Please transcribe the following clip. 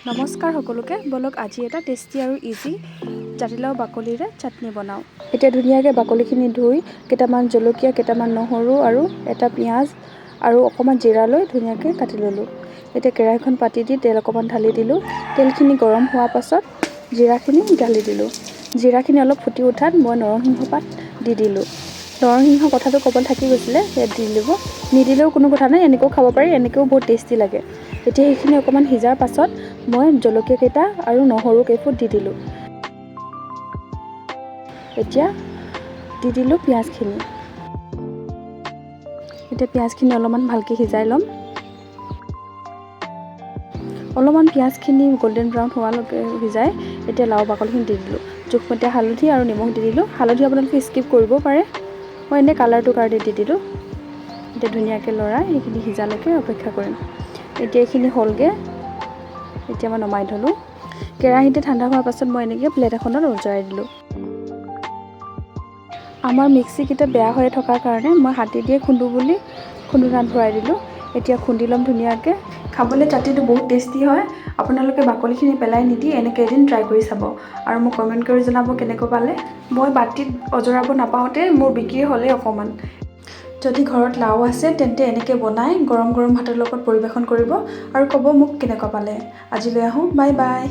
নমস্কাৰ সকলোকে, বলক আজি এটা টেষ্টি আৰু ইজি জাতিলাও বাকলিৰে চাটনি বনাওঁ। এতিয়া ধুনীয়াকৈ বাকলিখিনি ধুই কেইটামান জলকীয়া, কেইটামান নহৰু আৰু এটা পিঁয়াজ আৰু অকণমান জিৰা লৈ ধুনীয়াকৈ কাটি ল'লোঁ। এতিয়া কেৰাহীখন পাতি দি তেল অকণমান ঢালি দিলোঁ। তেলখিনি গৰম হোৱাৰ পাছত জিৰাখিনি ঢালি দিলোঁ। জিৰাখিনি অলপ ফুটি উঠাত মই নৰসিংহ পাত দি দিলোঁ। নৰসিংহ কথাটো ক'বলৈ থাকি গৈছিলে, ইয়াত দি দিব। নিদিলেও কোনো কথা নাই, এনেকৈও খাব পাৰি, এনেকৈও বহুত টেষ্টি লাগে। এতিয়া সেইখিনি অকণমান সিজাৰ পাছত মই জলকীয়া কেইটা আৰু নহৰু কেইফুট দি দিলোঁ। এতিয়া দি দিলোঁ পিঁয়াজখিনি। এতিয়া পিঁয়াজখিনি অলপমান ভালকৈ সিজাই ল'ম। অলপমান পিঁয়াজখিনি গল্ডেন ব্ৰাউন হোৱালৈকে সিজাই এতিয়া লাও বাকলিখিনি দি দিলোঁ। জোখমতে হালধি আৰু নিমখ দি দিলোঁ। হালধি আপোনালোকে স্কিপ কৰিবও পাৰে, মই এনেই কালাৰটোৰ কাৰণে দি দিলোঁ। এতিয়া ধুনীয়াকৈ লৰাই এইখিনি সিজালৈকে অপেক্ষা কৰিম। এতিয়া এইখিনি হ'লগৈ, এতিয়া মই নমাই থ'লোঁ। কেৰাহীতে ঠাণ্ডা হোৱাৰ পাছত মই এনেকৈ প্লেট এখনত উজৰাই দিলোঁ। আমাৰ মিক্সিকেইটা বেয়া হৈ থকাৰ কাৰণে মই হাতে দিয়ে খুন্দো বুলি খুন্দোনাত ভৰাই দিলোঁ। এতিয়া খুন্দি ল'ম ধুনীয়াকৈ। খাবলৈ চাটনিটো বহুত টেষ্টি হয়। আপোনালোকে বাকলিখিনি পেলাই নিদি এনেকৈ এদিন ট্ৰাই কৰি চাব আৰু মোক কমেণ্ট কৰি জনাব কেনেকৈ পালে। মই বাটিত অজৰাব নাপাওঁতে মোৰ বিক্ৰী হ'লেই অকণমান। যদি ঘৰত লাও আছে তেন্তে এনেকৈ বনাই গৰম গৰম ভাতৰ লগত পৰিৱেশন কৰিব আৰু ক'ব মোক কেনেকুৱা পালে। আজিলৈ আহোঁ, বাই বাই।